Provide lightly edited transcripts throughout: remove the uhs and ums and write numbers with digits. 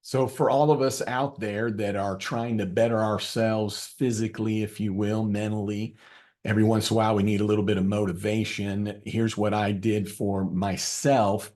So, for all of us out there that are trying to better ourselves physically, if you will, mentally, every once in a while we need a little bit of motivation. Here's what I did for myself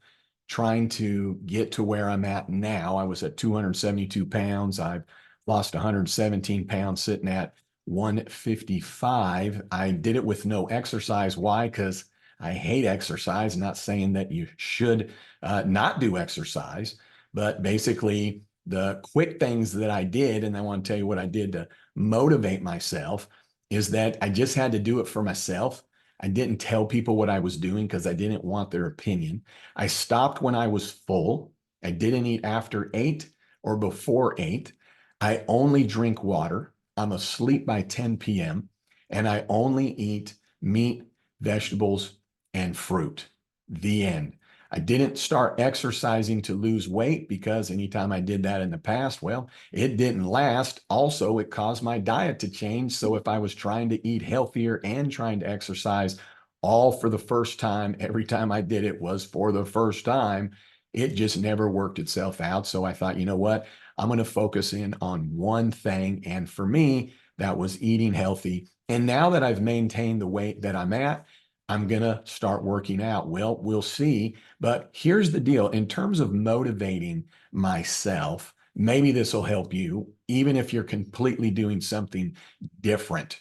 trying to get to where I'm at now. I was at 272 pounds. I've lost 117 pounds sitting at 155. I did it with no exercise. Why? Because I hate exercise. Not saying that you should not do exercise. But basically, the quick things that I did, and I want to tell you what I did to motivate myself, is that I just had to do it for myself. I didn't tell people what I was doing because I didn't want their opinion. I stopped when I was full. I didn't eat after 8 or before 8. I only drink water. I'm asleep by 10 p.m. And I only eat meat, vegetables, and fruit. The end. I didn't start exercising to lose weight because anytime I did that in the past, well, it didn't last. Also, it caused my diet to change. So if I was trying to eat healthier and trying to exercise all for the first time, every time I did it was for the first time, it just never worked itself out. So I thought, you know what? I'm going to focus in on one thing. And for me, that was eating healthy. And now that I've maintained the weight that I'm at, I'm going to start working out. Well, we'll see. But here's the deal in terms of motivating myself, maybe this will help you, even if you're completely doing something different.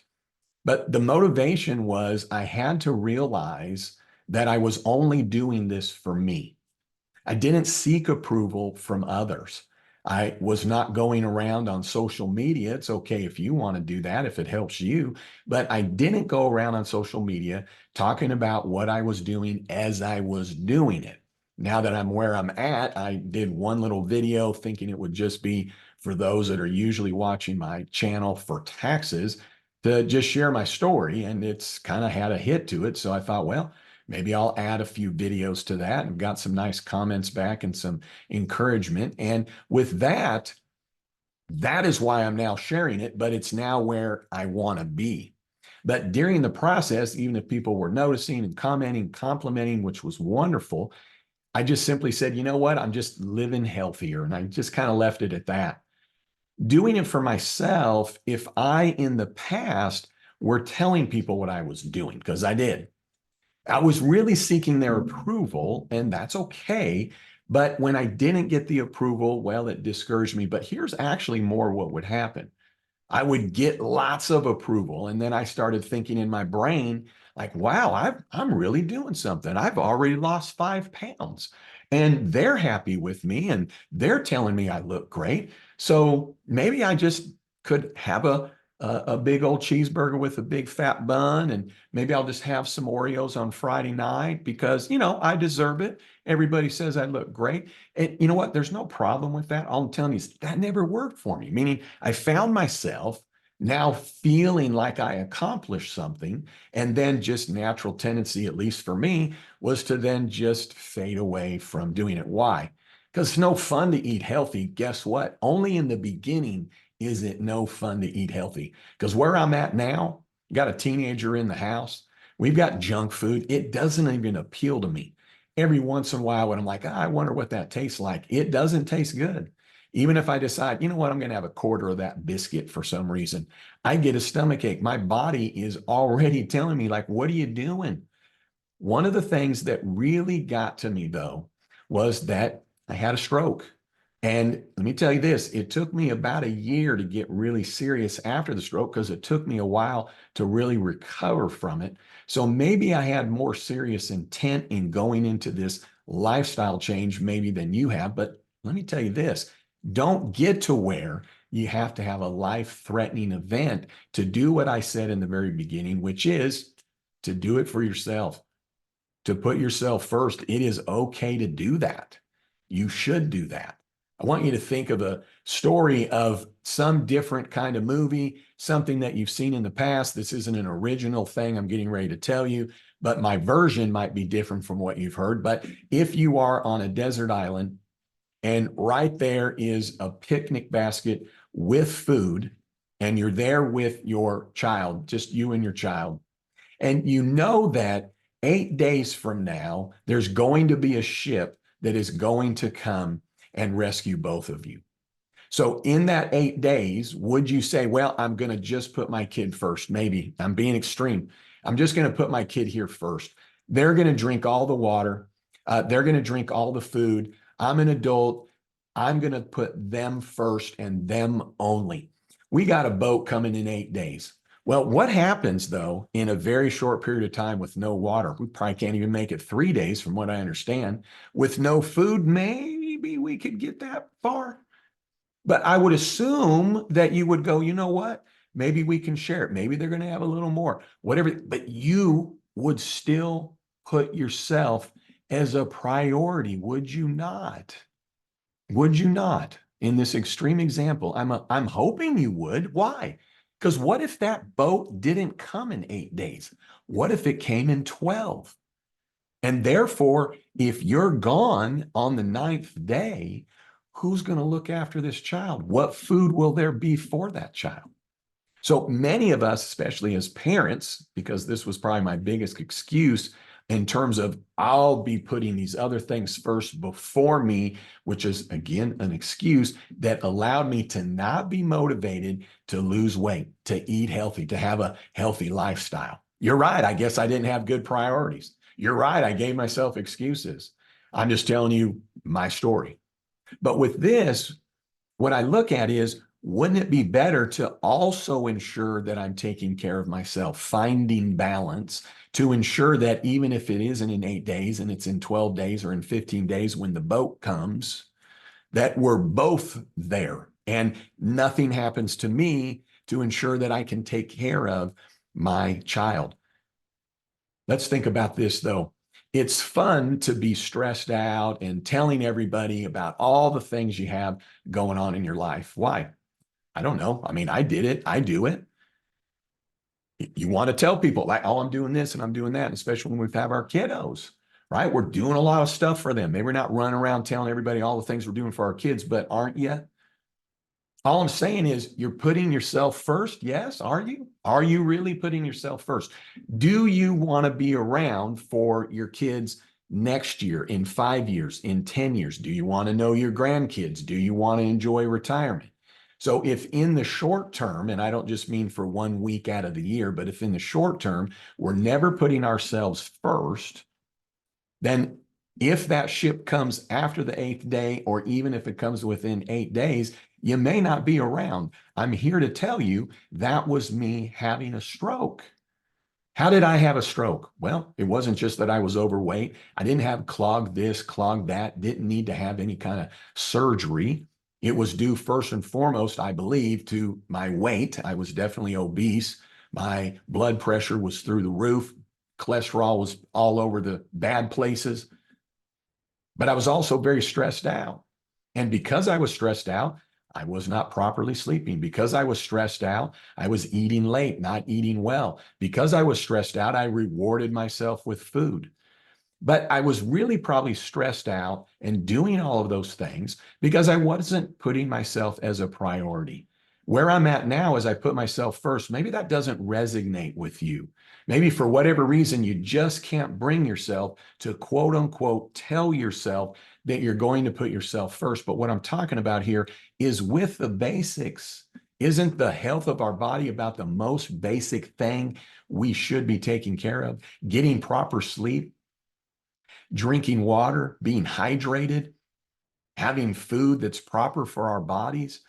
But the motivation was I had to realize that I was only doing this for me. I didn't seek approval from others. I was not going around on social media. It's okay if you want to do that, if it helps you. But I didn't go around on social media talking about what I was doing as I was doing it. Now that I'm where I'm at, I did one little video thinking it would just be for those that are usually watching my channel for taxes to just share my story. And it's kind of had a hit to it. So I thought, well, maybe I'll add a few videos to that and got some nice comments back and some encouragement. And with that, that is why I'm now sharing it, but it's now where I want to be. But during the process, even if people were noticing and commenting, complimenting, which was wonderful, I just simply said, you know what? I'm just living healthier. And I just kind of left it at that. Doing it for myself, if I in the past were telling people what I was doing, because I did, I was really seeking their approval, and that's okay. But when I didn't get the approval, well, it discouraged me. But here's actually more what would happen. I would get lots of approval. And then I started thinking in my brain, like, wow, I'm really doing something. I've already lost 5 pounds. And they're happy with me and they're telling me I look great. So maybe I just could have a big old cheeseburger with a big fat bun. And maybe I'll just have some Oreos on Friday night because, I deserve it. Everybody says I look great. And you know what? There's no problem with that. All I'm telling you is that never worked for me, meaning I found myself now feeling like I accomplished something. And then just natural tendency, at least for me, was to then just fade away from doing it. Why? Because it's no fun to eat healthy. Guess what? Only in the beginning is it no fun to eat healthy. Because where I'm at now, got a teenager in the house. We've got junk food. It doesn't even appeal to me. Every once in a while, when I'm like, I wonder what that tastes like, it doesn't taste good. Even if I decide, you know what, I'm going to have a quarter of that biscuit for some reason, I get a stomach ache. My body is already telling me, like, what are you doing? One of the things that really got to me, though, was that I had a stroke. And let me tell you this, it took me about a year to get really serious after the stroke because it took me a while to really recover from it. So maybe I had more serious intent in going into this lifestyle change, maybe than you have. But let me tell you this, don't get to where you have to have a life threatening event to do what I said in the very beginning, which is to do it for yourself, to put yourself first. It is okay to do that. You should do that. I want you to think of a story of some different kind of movie, something that you've seen in the past. This isn't an original thing I'm getting ready to tell you, but my version might be different from what you've heard. But if you are on a desert island and right there is a picnic basket with food, and you're there with your child, just you and your child, and you know that 8 days from now, there's going to be a ship that is going to come and rescue both of you. So in that 8 days, would you say, well, I'm going to just put my kid first? Maybe I'm being extreme. I'm just going to put my kid here first. They're going to drink all the water. They're going to drink all the food. I'm an adult. I'm going to put them first and them only. We got a boat coming in 8 days. Well, what happens though in a very short period of time with no water? We probably can't even make it 3 days from what I understand. With no food, maybe we could get that far. But I would assume that you would go, you know what? Maybe we can share it. Maybe they're going to have a little more, whatever. But you would still put yourself as a priority, would you not? Would you not? In this extreme example, I'm hoping you would. Why? Because what if that boat didn't come in 8 days? What if it came in 12? And therefore, if you're gone on the 9th day, who's going to look after this child? What food will there be for that child? So many of us, especially as parents, because this was probably my biggest excuse in terms of I'll be putting these other things first before me, which is again an excuse that allowed me to not be motivated to lose weight, to eat healthy, to have a healthy lifestyle. You're right. I guess I didn't have good priorities. You're right. I gave myself excuses. I'm just telling you my story. But with this, what I look at is, wouldn't it be better to also ensure that I'm taking care of myself, finding balance to ensure that even if it isn't in 8 days and it's in 12 days or in 15 days when the boat comes, that we're both there and nothing happens to me to ensure that I can take care of my child. Let's think about this though. It's fun to be stressed out and telling everybody about all the things you have going on in your life. Why? I don't know. I mean, I did it. I do it. You want to tell people like, oh, I'm doing this and I'm doing that, especially when we have our kiddos, right? We're doing a lot of stuff for them. Maybe we're not running around telling everybody all the things we're doing for our kids, but aren't you? All I'm saying is you're putting yourself first. Yes. Are you? Are you really putting yourself first? Do you want to be around for your kids next year, in 5 years, in 10 years? Do you want to know your grandkids? Do you want to enjoy retirement? So if in the short term, and I don't just mean for 1 week out of the year, but if in the short term, we're never putting ourselves first, then if that ship comes after the 8th day, or even if it comes within 8 days, you may not be around. I'm here to tell you that was me having a stroke. How did I have a stroke? Well, it wasn't just that I was overweight. I didn't have clogged this, clogged that, didn't need to have any kind of surgery. It was due first and foremost, I believe, to my weight. I was definitely obese. My blood pressure was through the roof. Cholesterol was all over the bad places. But I was also very stressed out. And because I was stressed out, I was not properly sleeping. Because I was stressed out, I was eating late, not eating well. Because I was stressed out, I rewarded myself with food. But I was really probably stressed out and doing all of those things because I wasn't putting myself as a priority. Where I'm at now is I put myself first. Maybe that doesn't resonate with you. Maybe for whatever reason, you just can't bring yourself to quote unquote tell yourself that you're going to put yourself first. But what I'm talking about here is with the basics. Isn't the health of our body about the most basic thing we should be taking care of? Getting proper sleep, drinking water, being hydrated, having food that's proper for our bodies.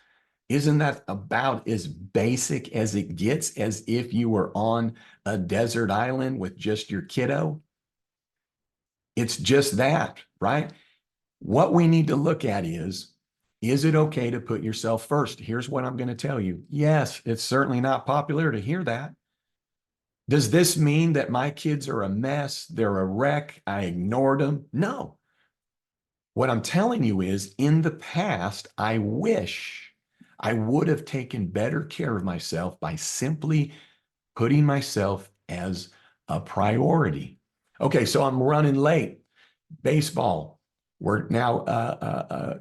Isn't that about as basic as it gets, as if you were on a desert island with just your kiddo? It's just that, right? What we need to look at is it okay to put yourself first? Here's what I'm going to tell you. Yes, it's certainly not popular to hear that. Does this mean that my kids are a mess? They're a wreck. I ignored them? No. What I'm telling you is in the past, I wish I would have taken better care of myself by simply putting myself as a priority. Okay, so I'm running late. Baseball. We're now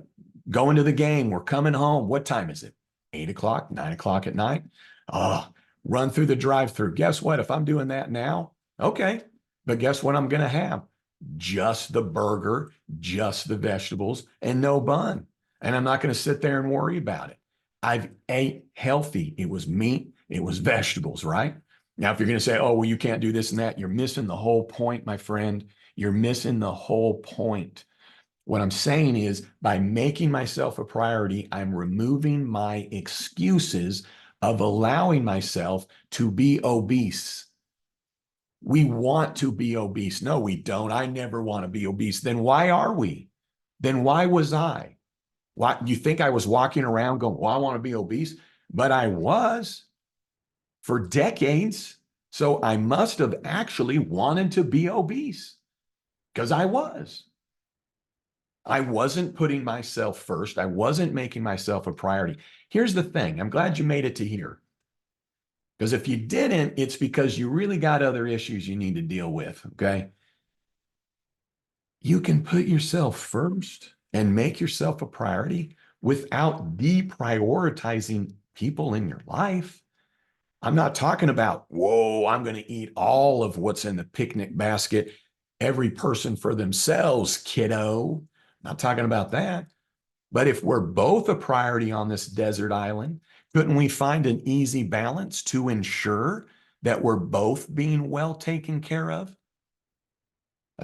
going to the game. We're coming home. What time is it? 8 o'clock, 9 o'clock at night. Oh, run through the drive-through. Guess what? If I'm doing that now, okay. But guess what I'm going to have? Just the burger, just the vegetables, and no bun. And I'm not going to sit there and worry about it. I've ate healthy. It was meat, it was vegetables, right? Now, if you're going to say, oh, well, you can't do this and that, you're missing the whole point, my friend. You're missing the whole point. What I'm saying is by making myself a priority, I'm removing my excuses of allowing myself to be obese. We want to be obese. No, we don't. I never want to be obese. Then why are we? Then why was I? Why you think I was walking around going, well, I want to be obese? But I was for decades. So I must have actually wanted to be obese because I was. I wasn't putting myself first. I wasn't making myself a priority. Here's the thing. I'm glad you made it to here. Because if you didn't, it's because you really got other issues you need to deal with. Okay. You can put yourself first and make yourself a priority without deprioritizing people in your life. I'm not talking about, whoa, I'm going to eat all of what's in the picnic basket, every person for themselves, kiddo. Not talking about that. But if we're both a priority on this desert island, couldn't we find an easy balance to ensure that we're both being well taken care of?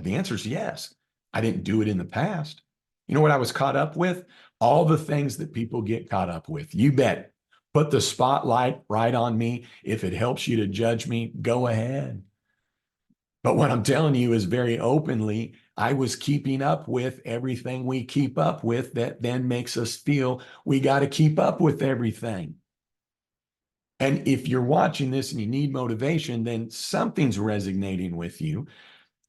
The answer is yes. I didn't do it in the past. You know what I was caught up with? All the things that people get caught up with. You bet. Put the spotlight right on me. If it helps you to judge me, go ahead. But what I'm telling you is very openly, I was keeping up with everything we keep up with that then makes us feel we got to keep up with everything. And if you're watching this and you need motivation, then something's resonating with you.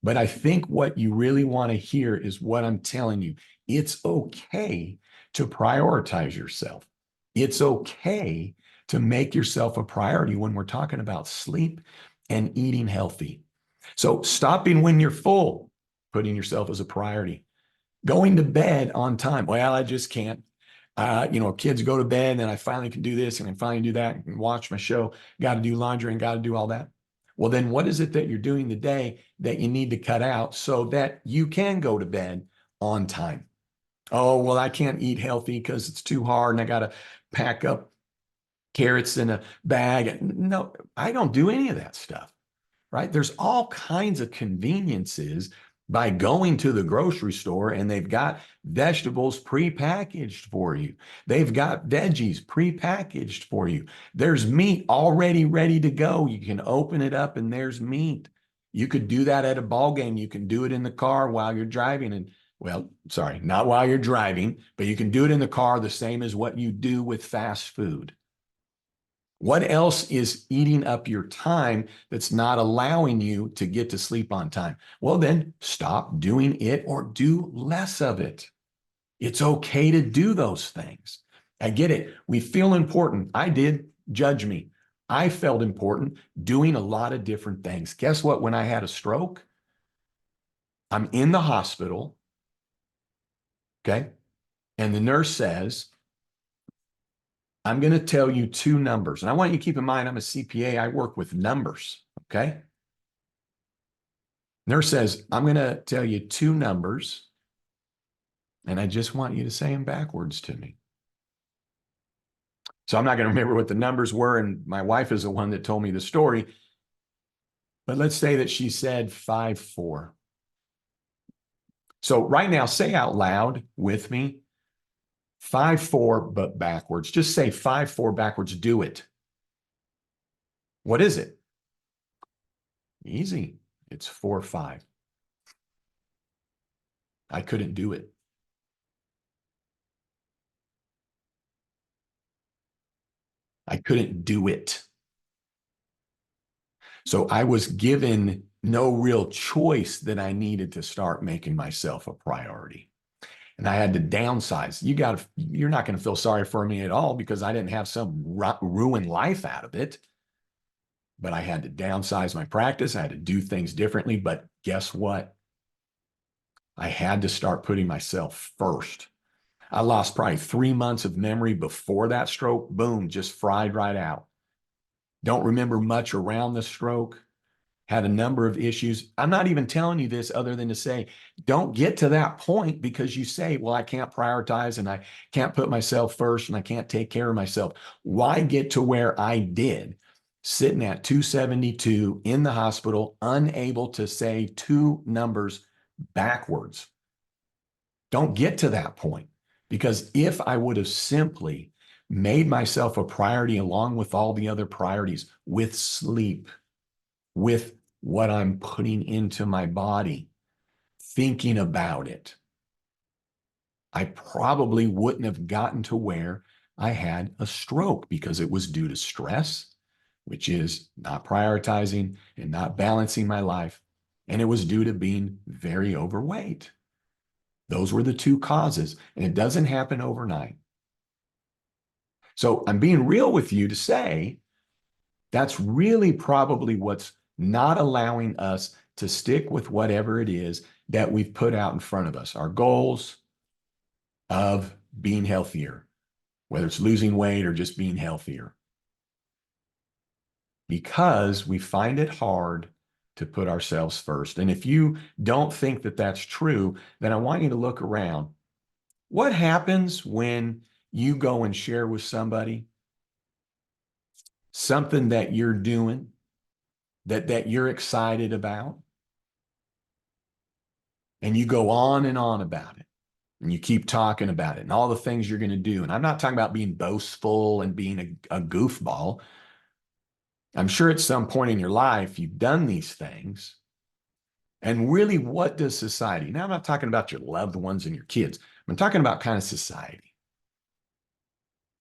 But I think what you really want to hear is what I'm telling you. It's okay to prioritize yourself. It's okay to make yourself a priority when we're talking about sleep and eating healthy. So stopping when you're full, putting yourself as a priority, going to bed on time. Well, I just can't. Kids go to bed and then I finally can do this and I finally do that and watch my show, got to do laundry and got to do all that. Well, then what is it that you're doing today that you need to cut out so that you can go to bed on time? Oh, well, I can't eat healthy because it's too hard and I got to pack up carrots in a bag. No, I don't do any of that stuff, right? There's all kinds of conveniences by going to the grocery store and they've got vegetables prepackaged for you. They've got veggies prepackaged for you. There's meat already ready to go. You can open it up and there's meat. You could do that at a ball game. You can do it in the car while you're driving. And well, sorry, not while you're driving, but you can do it in the car the same as what you do with fast food. What else is eating up your time that's not allowing you to get to sleep on time? Well, then stop doing it or do less of it. It's okay to do those things. I get it. We feel important. I did. Judge me. I felt important doing a lot of different things. Guess what? When I had a stroke, I'm in the hospital. Okay. And the nurse says, I'm going to tell you two numbers. And I want you to keep in mind, I'm a CPA. I work with numbers. Okay. Nurse says, I'm going to tell you two numbers. And I just want you to say them backwards to me. So I'm not going to remember what the numbers were. And my wife is the one that told me the story. But let's say that she said 5-4. So right now, say out loud with me, 5-4, but backwards. Just say 5-4 backwards. Do it. What is it? Easy. It's 4-5. I couldn't do it. I couldn't do it. So I was given no real choice that I needed to start making myself a priority. And I had to downsize. You're not going to feel sorry for me at all because I didn't have some ruin life out of it. But I had to downsize my practice. I had to do things differently. But guess what? I had to start putting myself first. I lost probably 3 months of memory before that stroke. Boom, just fried right out. Don't remember much around the stroke. had a number of issues. I'm not even telling you this other than to say, don't get to that point because you say, well, I can't prioritize and I can't put myself first and I can't take care of myself. Why get to where I did, sitting at 272 in the hospital, unable to say two numbers backwards? Don't get to that point, because if I would have simply made myself a priority along with all the other priorities, with sleep, with what I'm putting into my body, thinking about it, I probably wouldn't have gotten to where I had a stroke, because it was due to stress, which is not prioritizing and not balancing my life. And it was due to being very overweight. Those were the two causes, and it doesn't happen overnight. So I'm being real with you to say that's really probably what's not allowing us to stick with whatever it is that we've put out in front of us, our goals of being healthier, whether it's losing weight or just being healthier, because we find it hard to put ourselves first. And if you don't think that that's true, then I want you to look around. What happens when you go and share with somebody something that you're doing that you're excited about, and you go on and on about it, and you keep talking about it and all the things you're going to do? And I'm not talking about being boastful and being a goofball. I'm sure at some point in your life you've done these things. And really, what does society? Now, I'm not talking about your loved ones and your kids. I'm talking about kind of society.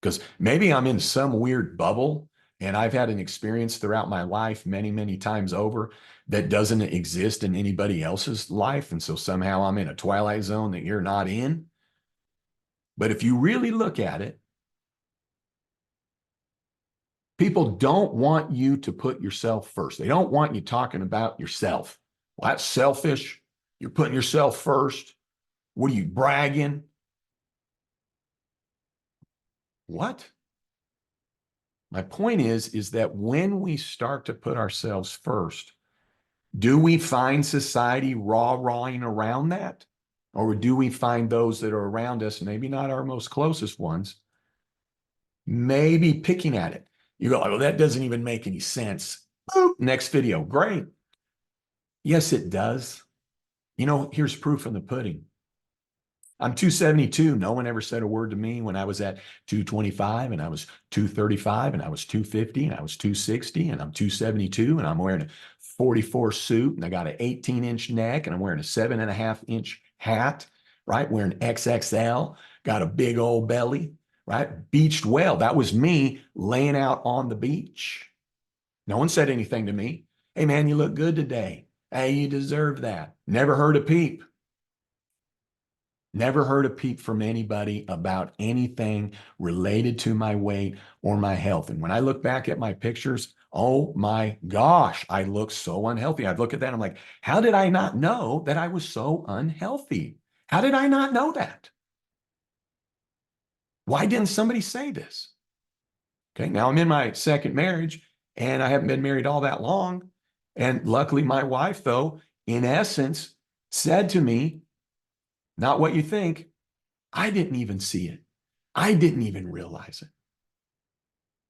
Because maybe I'm in some weird bubble and I've had an experience throughout my life many, many times over that doesn't exist in anybody else's life. And so somehow I'm in a twilight zone that you're not in. But if you really look at it, people don't want you to put yourself first. They don't want you talking about yourself. Well, that's selfish. You're putting yourself first. What are you, bragging? What? My point is that when we start to put ourselves first, do we find society rah-rahing around that? Or do we find those that are around us, maybe not our most closest ones, maybe picking at it? You go, oh, that doesn't even make any sense. Boop, next video, great. Yes, it does. You know, here's proof in the pudding. I'm 272. No one ever said a word to me when I was at 225 and I was 235 and I was 250 and I was 260 and I'm 272 and I'm wearing a 44 suit and I got an 18-inch neck and I'm wearing a 7.5-inch hat, right? Wearing XXL, got a big old belly, right? Beached well. That was me laying out on the beach. No one said anything to me. Hey, man, you look good today. Hey, you deserve that. Never heard a peep. Never heard a peep from anybody about anything related to my weight or my health. And when I look back at my pictures, oh my gosh, I look so unhealthy. I'd look at that, I'm like, how did I not know that I was so unhealthy? How did I not know that? Why didn't somebody say this? Okay, now I'm in my second marriage and I haven't been married all that long. And luckily, my wife, though, in essence, said to me, not what you think. I didn't even see it. I didn't even realize it.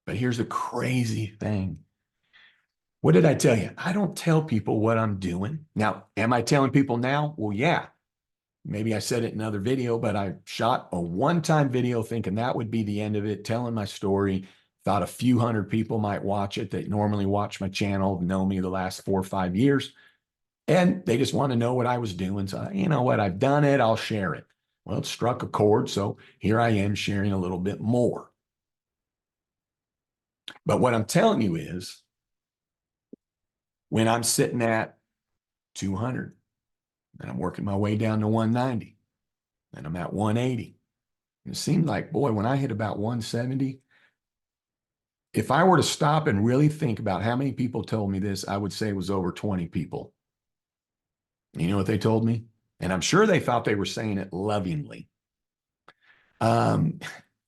But here's the crazy thing. What did I tell you? I don't tell people what I'm doing. Now, am I telling people now? Well, yeah. Maybe I said it in another video, but I shot a one-time video thinking that would be the end of it, telling my story. Thought a few hundred people might watch it that normally watch my channel, know me the last 4 or 5 years. And they just want to know what I was doing. So, you know what? I've done it. I'll share it. Well, it struck a chord. So here I am sharing a little bit more. But what I'm telling you is when I'm sitting at 200 and I'm working my way down to 190 and I'm at 180, and it seemed like, boy, when I hit about 170, if I were to stop and really think about how many people told me this, I would say it was over 20 people. You know what they told me? And I'm sure they thought they were saying it lovingly.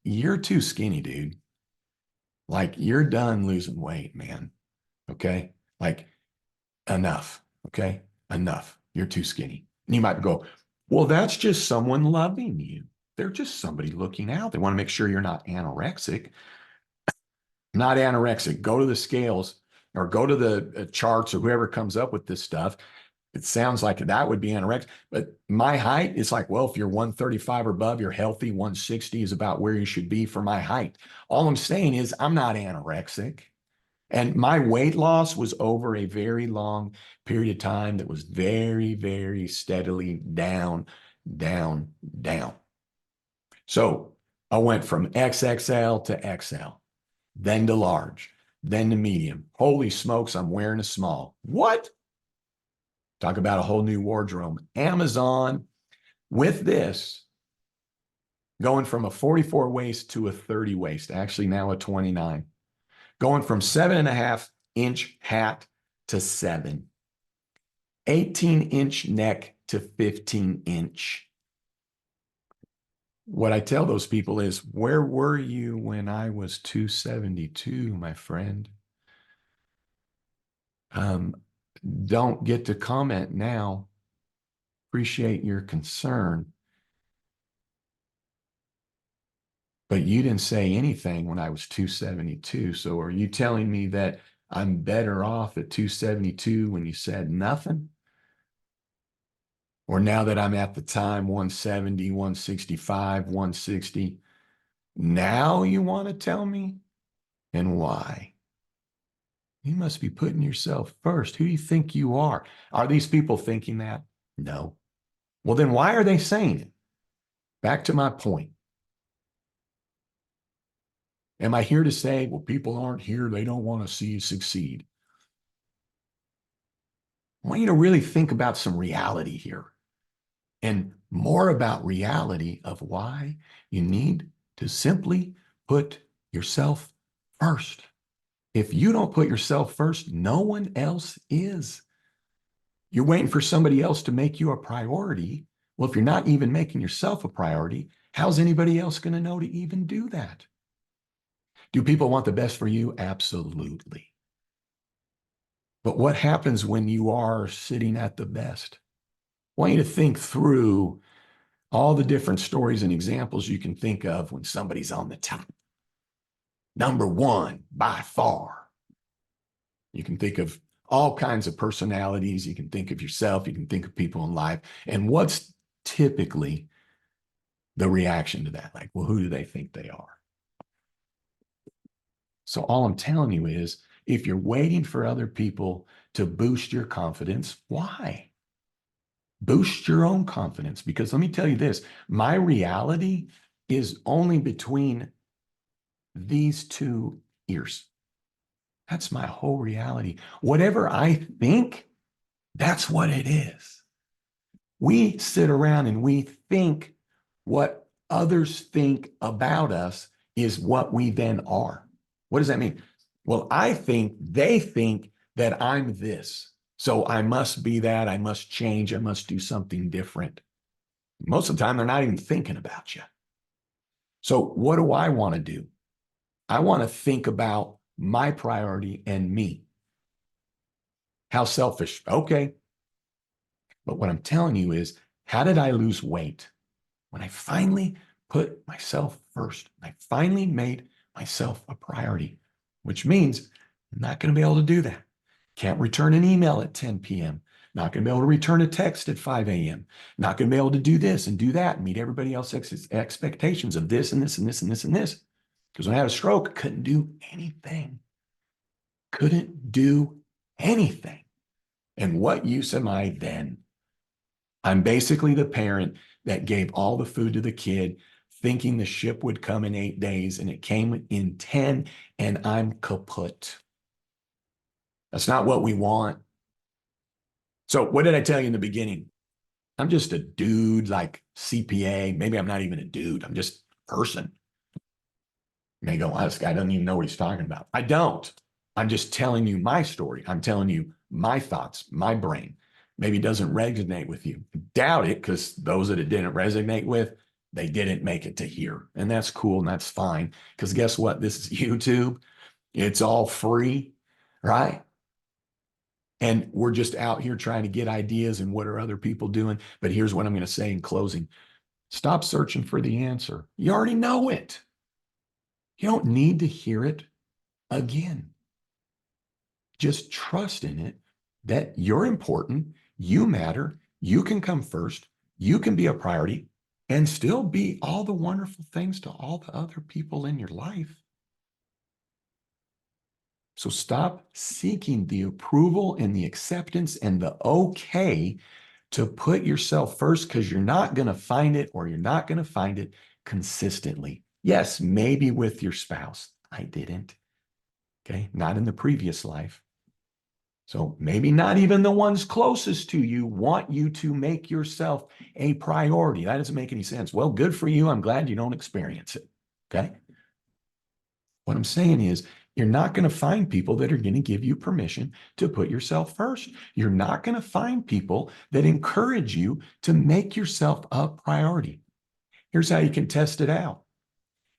You're too skinny, dude. Like, you're done losing weight, man. Okay. Like, enough. Okay. Enough. You're too skinny. And you might go, well, that's just someone loving you. They're just somebody looking out. They want to make sure you're not anorexic. Not anorexic. Go to the scales or go to the charts or whoever comes up with this stuff. It sounds like that would be anorexic, but my height is like, well, if you're 135 or above, you're healthy. 160 is about where you should be for my height. All I'm saying is I'm not anorexic. And my weight loss was over a very long period of time that was very, very steadily down, down, down. So I went from XXL to XL, then to large, then to medium. Holy smokes, I'm wearing a small. What? Talk about a whole new wardrobe. Amazon with this going from a 44 waist to a 30 waist, actually now a 29, going from 7.5-inch hat to 7, 18-inch neck to 15-inch. What I tell those people is, where were you when I was 272, my friend? Don't get to comment now. Appreciate your concern. But you didn't say anything when I was 272. So are you telling me that I'm better off at 272 when you said nothing? Or now that I'm at the time 170, 165, 160, now you want to tell me? And why? You must be putting yourself first. Who do you think you are? Are these people thinking that? No. Well, then why are they saying it? Back to my point. Am I here to say, well, people aren't here, they don't want to see you succeed? I want you to really think about some reality here and more about reality of why you need to simply put yourself first. If you don't put yourself first, no one else is. You're waiting for somebody else to make you a priority. Well, if you're not even making yourself a priority, how's anybody else going to know to even do that? Do people want the best for you? Absolutely. But what happens when you are sitting at the best? I want you to think through all the different stories and examples you can think of when somebody's on the top. Number one, by far. You can think of all kinds of personalities. You can think of yourself. You can think of people in life. And what's typically the reaction to that? Like, well, who do they think they are? So all I'm telling you is, if you're waiting for other people to boost your confidence, why? Boost your own confidence. Because let me tell you this, my reality is only between these two ears. That's my whole reality. Whatever I think, that's what it is. We sit around and we think what others think about us is what we then are. What does that mean? Well, I think they think that I'm this. So I must be that. I must change. I must do something different. Most of the time, they're not even thinking about you. So what do I want to do? I want to think about my priority and me. How selfish. Okay. But what I'm telling you is, how did I lose weight? When I finally put myself first, I finally made myself a priority, which means I'm not going to be able to do that. Can't return an email at 10 p.m. Not going to be able to return a text at 5 a.m. Not going to be able to do this and do that and meet everybody else's expectations of this and this and this and this and this. Because when I had a stroke, I couldn't do anything. Couldn't do anything. And what use am I then? I'm basically the parent that gave all the food to the kid, thinking the ship would come in 8 days, and it came in 10, and I'm kaput. That's not what we want. So what did I tell you in the beginning? I'm just a dude like CPA. Maybe I'm not even a dude. I'm just a person. You may go, well, this guy doesn't even know what he's talking about. I don't. I'm just telling you my story. I'm telling you my thoughts, my brain. Maybe it doesn't resonate with you. Doubt it, because those that it didn't resonate with, they didn't make it to here. And that's cool and that's fine. Because guess what? This is YouTube. It's all free, right? And we're just out here trying to get ideas and what are other people doing. But here's what I'm going to say in closing. Stop searching for the answer. You already know it. You don't need to hear it again. Just trust in it that you're important, you matter, you can come first, you can be a priority, and still be all the wonderful things to all the other people in your life. So stop seeking the approval and the acceptance and the okay to put yourself first, because you're not going to find it, or you're not going to find it consistently. Yes, maybe with your spouse. I didn't. Okay. Not in the previous life. So maybe not even the ones closest to you want you to make yourself a priority. That doesn't make any sense. Well, good for you. I'm glad you don't experience it. Okay. What I'm saying is, you're not going to find people that are going to give you permission to put yourself first. You're not going to find people that encourage you to make yourself a priority. Here's how you can test it out.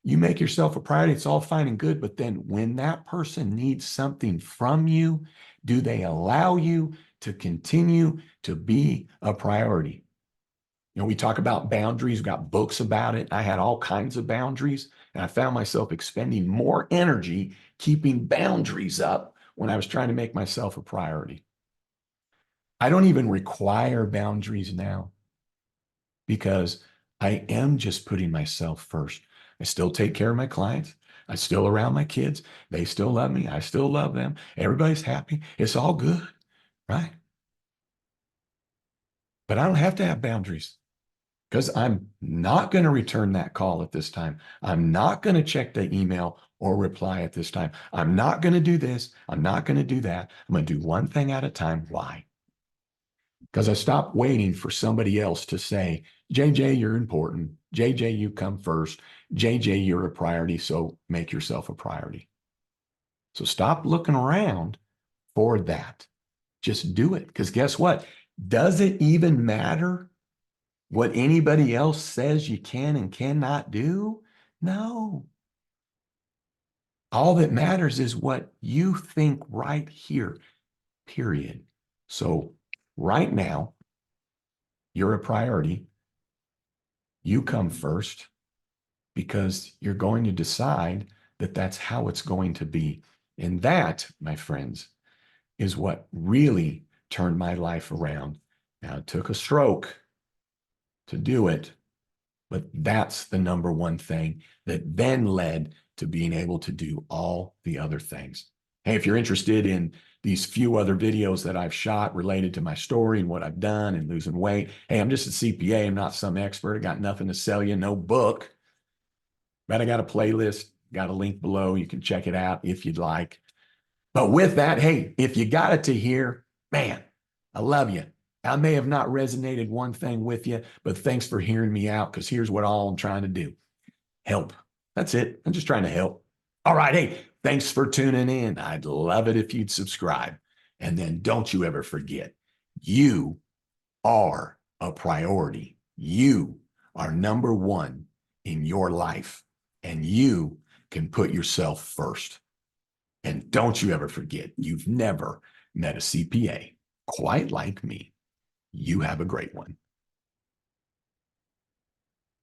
You make yourself a priority, it's all fine and good, but then when that person needs something from you, do they allow you to continue to be a priority? You know, we talk about boundaries, we got books about it. I had all kinds of boundaries, and I found myself expending more energy keeping boundaries up when I was trying to make myself a priority. I don't even require boundaries now because I am just putting myself first. I still take care of my clients. I'm still around my kids. They still love me. I still love them. Everybody's happy. It's all good, right? But I don't have to have boundaries because I'm not going to return that call at this time. I'm not going to check the email or reply at this time. I'm not going to do this. I'm not going to do that. I'm going to do one thing at a time. Why? Because I stopped waiting for somebody else to say, JJ, you're important. JJ, you come first. JJ, you're a priority. So make yourself a priority. So stop looking around for that. Just do it. Because guess what? Does it even matter what anybody else says you can and cannot do? No. All that matters is what you think right here, period. So right now, you're a priority. You come first because you're going to decide that that's how it's going to be. And that, my friends, is what really turned my life around. Now, it took a stroke to do it, but that's the number one thing that then led to being able to do all the other things. Hey, if you're interested in these few other videos that I've shot related to my story and what I've done and losing weight, hey, I'm just a CPA. I'm not some expert. I got nothing to sell you, no book. But I got a playlist, got a link below. You can check it out if you'd like. But with that, hey, if you got it to here, man, I love you. I may have not resonated one thing with you, but thanks for hearing me out, because here's what all I'm trying to do. Help. That's it. I'm just trying to help. All right. Hey, thanks for tuning in. I'd love it if you'd subscribe. And then don't you ever forget, you are a priority. You are number one in your life, and you can put yourself first. And don't you ever forget, you've never met a CPA quite like me. You have a great one.